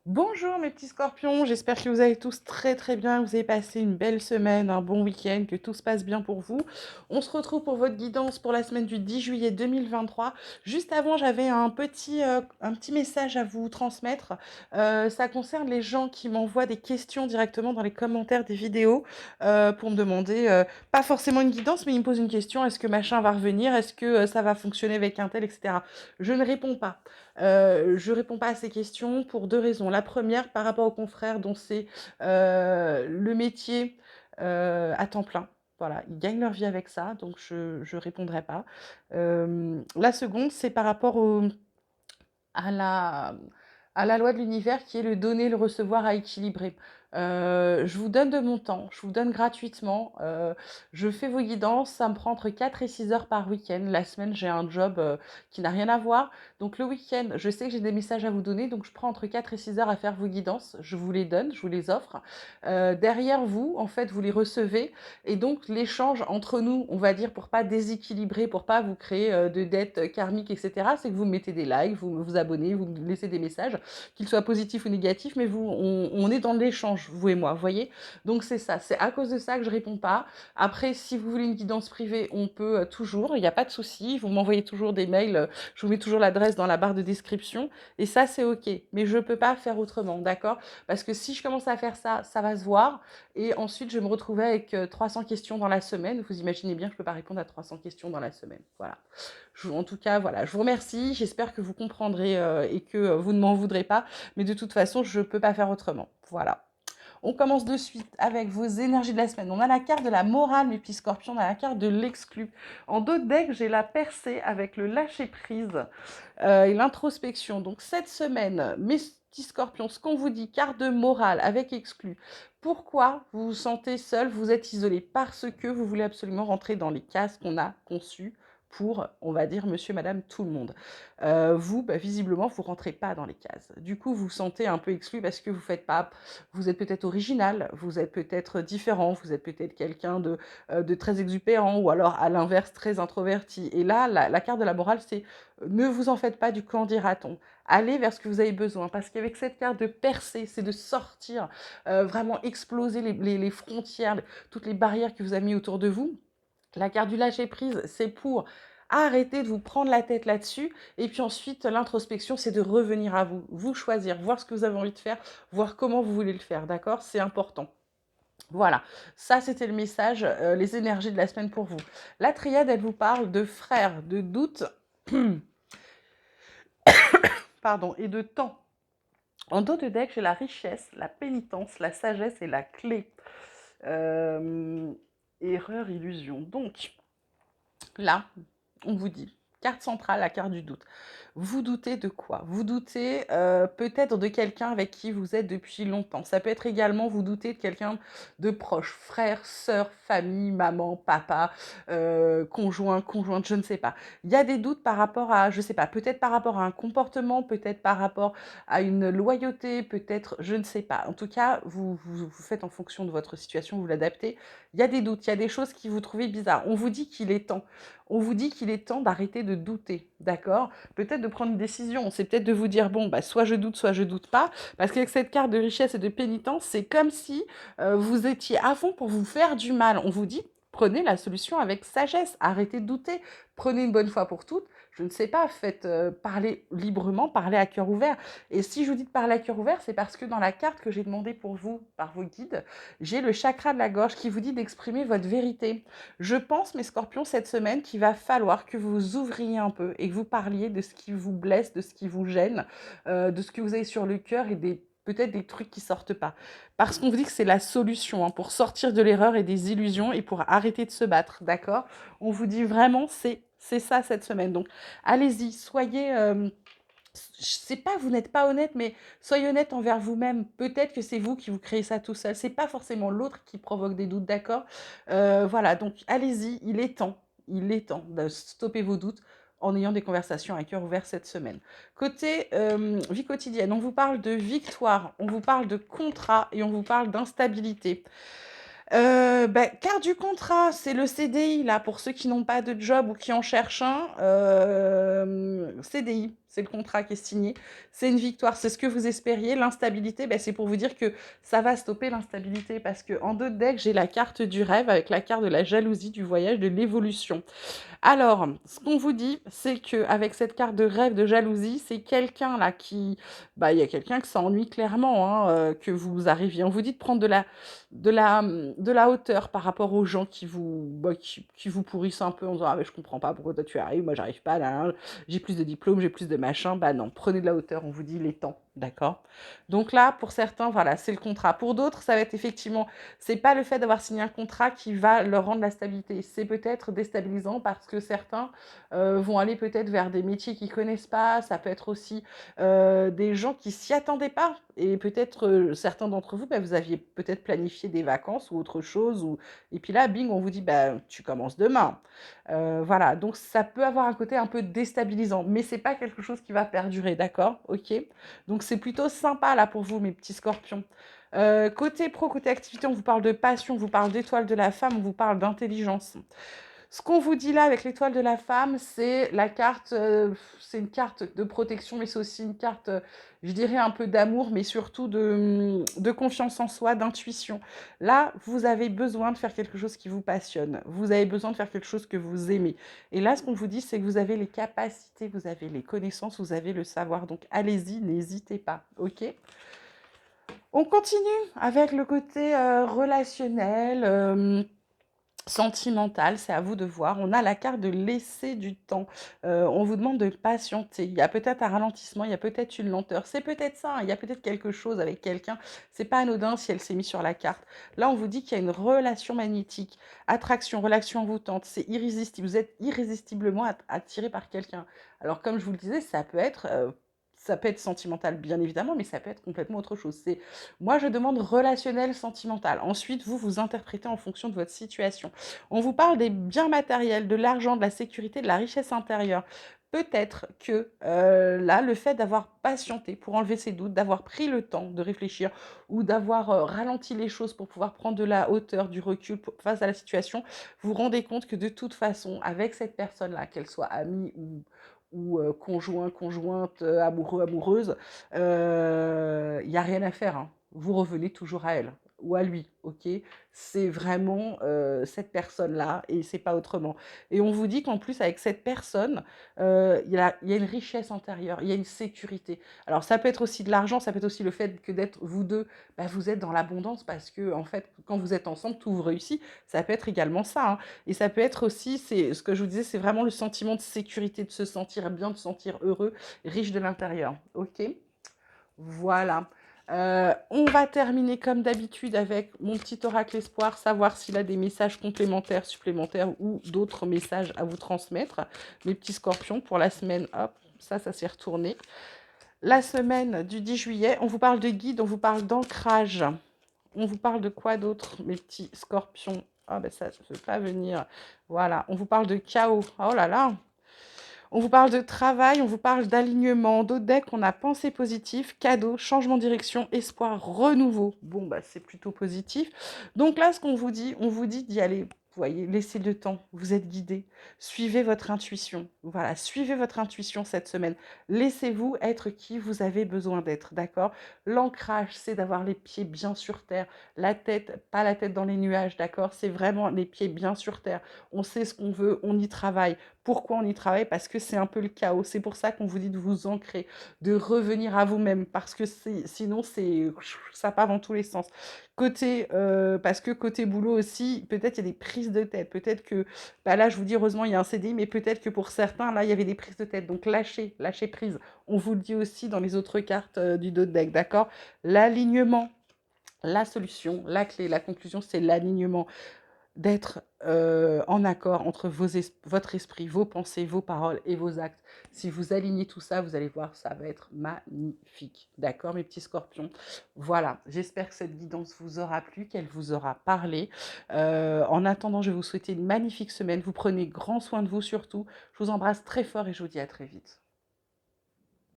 Bonjour mes petits scorpions, j'espère que vous allez tous très très bien, que vous avez passé une belle semaine, un bon week-end, que tout se passe bien pour vous. On se retrouve pour votre guidance pour la semaine du 10 juillet 2023. Juste avant, j'avais un petit message à vous transmettre. Ça concerne les gens qui m'envoient des questions directement dans les commentaires des vidéos pour me demander, pas forcément une guidance, mais ils me posent une question, est-ce que machin va revenir, est-ce que ça va fonctionner avec un tel, etc. Je ne réponds pas. Je réponds pas à ces questions pour deux raisons. La première, par rapport aux confrères dont c'est le métier à temps plein. Voilà, ils gagnent leur vie avec ça, donc je répondrai pas. La seconde, c'est par rapport à la, à la loi de l'univers qui est le donner, le recevoir à équilibrer. Je vous donne de mon temps, je vous donne gratuitement. Je fais vos guidances, ça me prend entre 4 et 6 heures par week-end. La semaine, j'ai un job qui n'a rien à voir. Donc le week-end, je sais que j'ai des messages à vous donner, donc je prends entre 4 et 6 heures à faire vos guidances. Je vous les donne, je vous les offre. Derrière vous, en fait, vous les recevez. Et donc l'échange entre nous, on va dire, pour pas déséquilibrer, pour pas vous créer de dettes karmiques, etc., c'est que vous mettez des likes, vous vous abonnez, vous laissez des messages, qu'ils soient positifs ou négatifs, mais on est dans l'échange, vous et moi, vous voyez. Donc c'est ça, c'est à cause de ça que je réponds pas. Après, si vous voulez une guidance privée, on peut toujours, il n'y a pas de souci, vous m'envoyez toujours des mails, je vous mets toujours l'adresse dans la barre de description, et ça c'est ok, mais je peux pas faire autrement, d'accord? Parce que si je commence à faire ça, ça va se voir, et ensuite je vais me retrouver avec 300 questions dans la semaine. Vous imaginez bien que je peux pas répondre à 300 questions dans la semaine, voilà. En tout cas, voilà, je vous remercie. J'espère que vous comprendrez et que vous ne m'en voudrez pas. Mais de toute façon, je ne peux pas faire autrement. Voilà. On commence de suite avec vos énergies de la semaine. On a la carte de la morale, mes petits scorpions. On a la carte de l'exclu. En dos de deck, j'ai la percée avec le lâcher-prise et l'introspection. Donc cette semaine, mes petits scorpions, ce qu'on vous dit, carte de morale avec exclu. Pourquoi vous vous sentez seul, vous êtes isolé? Parce que vous voulez absolument rentrer dans les cases qu'on a conçues pour, on va dire, monsieur, madame, tout le monde. Vous, bah, visiblement, vous rentrez pas dans les cases. Du coup, vous vous sentez un peu exclu parce que vous faites pas, vous êtes peut-être original, vous êtes peut-être différent, vous êtes peut-être quelqu'un de très exupérant ou alors à l'inverse très introverti. Et là, la carte de la morale, c'est ne vous en faites pas du qu'en dira-t-on. Allez vers ce que vous avez besoin parce qu'avec cette carte de percer, c'est de sortir, vraiment exploser les frontières, toutes les barrières que vous avez mis autour de vous. La carte du lâcher prise, c'est pour arrêter de vous prendre la tête là-dessus. Et puis ensuite, l'introspection, c'est de revenir à vous, vous choisir, voir ce que vous avez envie de faire, voir comment vous voulez le faire, d'accord? C'est important. Voilà, ça c'était le message, les énergies de la semaine pour vous. La triade, elle vous parle de frères, de doute, pardon, et de temps. En dos de deck, j'ai la richesse, la pénitence, la sagesse et la clé. Euh, Erreur, illusion. Donc, là, on vous dit, carte centrale, la carte du doute. Vous doutez de quoi? Vous doutez peut-être de quelqu'un avec qui vous êtes depuis longtemps. Ça peut être également vous doutez de quelqu'un de proche, frère, sœur, famille, maman, papa, conjoint, conjointe, je ne sais pas. Il y a des doutes par rapport à, je ne sais pas, peut-être par rapport à un comportement, peut-être par rapport à une loyauté, peut-être, je ne sais pas. En tout cas, vous faites en fonction de votre situation, vous l'adaptez. Il y a des doutes, il y a des choses qui vous trouvez bizarres. On vous dit qu'il est temps. On vous dit qu'il est temps d'arrêter de douter, d'accord? Peut-être de prendre une décision. C'est peut-être de vous dire, bon, bah, soit je doute pas. Parce qu'avec cette carte de richesse et de pénitence, c'est comme si vous étiez à fond pour vous faire du mal. On vous dit, prenez la solution avec sagesse. Arrêtez de douter. Prenez une bonne fois pour toutes. Je ne sais pas, faites parler librement, parler à cœur ouvert. Et si je vous dis de parler à cœur ouvert, c'est parce que dans la carte que j'ai demandée pour vous par vos guides, j'ai le chakra de la gorge qui vous dit d'exprimer votre vérité. Je pense, mes scorpions, cette semaine, qu'il va falloir que vous vous ouvriez un peu et que vous parliez de ce qui vous blesse, de ce qui vous gêne, de ce que vous avez sur le cœur et peut-être des trucs qui sortent pas. Parce qu'on vous dit que c'est la solution hein, pour sortir de l'erreur et des illusions et pour arrêter de se battre, d'accord? On vous dit vraiment, c'est ça cette semaine. Donc, allez-y, soyez... je sais pas, vous n'êtes pas honnête, mais soyez honnête envers vous-même. Peut-être que c'est vous qui vous créez ça tout seul. C'est pas forcément l'autre qui provoque des doutes, d'accord? Voilà, donc allez-y, il est temps de stopper vos doutes en ayant des conversations à cœur ouvert cette semaine. Côté vie quotidienne, on vous parle de victoire, on vous parle de contrat et on vous parle d'instabilité. Quart du contrat, c'est le CDI, là, pour ceux qui n'ont pas de job ou qui en cherchent un. CDI, c'est le contrat qui est signé, c'est une victoire, c'est ce que vous espériez. L'instabilité, ben, c'est pour vous dire que ça va stopper l'instabilité, parce qu'en 2 decks, j'ai la carte du rêve avec la carte de la jalousie, du voyage, de l'évolution. Alors, ce qu'on vous dit, c'est qu'avec cette carte de rêve, de jalousie, c'est quelqu'un là qui... Bah, il y a quelqu'un que ça ennuie clairement, hein, que vous arriviez. On vous dit de prendre de la hauteur par rapport aux gens qui vous, bah, qui vous pourrissent un peu en disant: «Ah mais je comprends pas pourquoi toi tu arrives, moi j'arrive pas, là, là, j'ai plus de diplômes, j'ai plus de machin». Bah non, prenez de la hauteur, on vous dit il est temps, d'accord? Donc là, pour certains, voilà, c'est le contrat. Pour d'autres, ça va être effectivement, c'est pas le fait d'avoir signé un contrat qui va leur rendre la stabilité. C'est peut-être déstabilisant parce que certains vont aller peut-être vers des métiers qu'ils connaissent pas. Ça peut être aussi des gens qui s'y attendaient pas. Et peut-être certains d'entre vous, bah, vous aviez peut-être planifié des vacances ou autre chose. Et puis là, bing, on vous dit, bah, tu commences demain. Voilà, donc ça peut avoir un côté un peu déstabilisant, mais c'est pas quelque chose qui va perdurer, d'accord? Ok. Donc c'est plutôt sympa là pour vous, mes petits scorpions. Côté pro, côté activité, on vous parle de passion, on vous parle d'étoile de la femme, on vous parle d'intelligence. Ce qu'on vous dit là avec l'étoile de la femme, c'est la carte, c'est une carte de protection, mais c'est aussi une carte, je dirais un peu d'amour, mais surtout de confiance en soi, d'intuition. Là, vous avez besoin de faire quelque chose qui vous passionne. Vous avez besoin de faire quelque chose que vous aimez. Et là, ce qu'on vous dit, c'est que vous avez les capacités, vous avez les connaissances, vous avez le savoir. Donc, allez-y, n'hésitez pas. OK? On continue avec le côté relationnel, sentimental, c'est à vous de voir. On a la carte de laisser du temps. On vous demande de patienter. Il y a peut-être un ralentissement, il y a peut-être une lenteur. C'est peut-être ça, hein, il y a peut-être quelque chose avec quelqu'un. C'est pas anodin si elle s'est mise sur la carte. Là, on vous dit qu'il y a une relation magnétique, attraction, relation envoûtante. C'est irrésistible. Vous êtes irrésistiblement attiré par quelqu'un. Alors, comme je vous le disais, ça peut être sentimental, bien évidemment, mais ça peut être complètement autre chose. C'est, moi, je demande relationnel, sentimental. Ensuite, vous interprétez en fonction de votre situation. On vous parle des biens matériels, de l'argent, de la sécurité, de la richesse intérieure. Peut-être que là, le fait d'avoir patienté pour enlever ses doutes, d'avoir pris le temps de réfléchir ou d'avoir ralenti les choses pour pouvoir prendre de la hauteur, du recul face à la situation, vous vous rendez compte que de toute façon, avec cette personne-là, qu'elle soit amie ou conjoint, conjointe, amoureux, amoureuse, il n'y a rien à faire, hein. Vous revenez toujours à elle ou à lui, ok? C'est vraiment cette personne-là et c'est pas autrement. Et on vous dit qu'en plus, avec cette personne, il y a une richesse intérieure, il y a une sécurité. Alors, ça peut être aussi de l'argent, ça peut être aussi le fait que d'être vous deux, bah, vous êtes dans l'abondance parce que, en fait, quand vous êtes ensemble, tout vous réussit. Ça peut être également ça, hein. Et ça peut être aussi, c'est ce que je vous disais, c'est vraiment le sentiment de sécurité, de se sentir bien, de se sentir heureux, riche de l'intérieur. Ok? Voilà. On va terminer comme d'habitude avec mon petit oracle espoir, savoir s'il a des messages complémentaires, supplémentaires ou d'autres messages à vous transmettre. Mes petits scorpions pour la semaine, hop, ça s'est retourné. La semaine du 10 juillet, on vous parle de guide, on vous parle d'ancrage. On vous parle de quoi d'autre, mes petits scorpions? Ah ben ça ne veut pas venir. Voilà, on vous parle de chaos. Oh là là, on vous parle de travail, on vous parle d'alignement. D'autres decks, on a pensée positive, cadeau, changement de direction, espoir, renouveau. Bon, bah, c'est plutôt positif. Donc là, ce qu'on vous dit, on vous dit d'y aller. Vous voyez, laissez le temps, vous êtes guidé. Suivez votre intuition. Voilà, suivez votre intuition cette semaine. Laissez-vous être qui vous avez besoin d'être, d'accord? L'ancrage, c'est d'avoir les pieds bien sur terre. La tête, pas la tête dans les nuages, d'accord? C'est vraiment les pieds bien sur terre. On sait ce qu'on veut, on y travaille. Pourquoi on y travaille? Parce que c'est un peu le chaos. C'est pour ça qu'on vous dit de vous ancrer, de revenir à vous-même, parce que sinon, ça part dans tous les sens. Parce que côté boulot aussi, peut-être il y a des prises de tête. Peut-être que, bah là, je vous dis, heureusement, il y a un CDI, mais peut-être que pour certains, là, il y avait des prises de tête. Donc, lâchez prise. On vous le dit aussi dans les autres cartes du dos de deck, d'accord? L'alignement, la solution, la clé, la conclusion, c'est l'alignement, d'être en accord entre votre esprit, vos pensées, vos paroles et vos actes. Si vous alignez tout ça, vous allez voir, ça va être magnifique. D'accord, mes petits scorpions? Voilà, j'espère que cette guidance vous aura plu, qu'elle vous aura parlé. En attendant, je vais vous souhaiter une magnifique semaine. Vous prenez grand soin de vous surtout. Je vous embrasse très fort et je vous dis à très vite.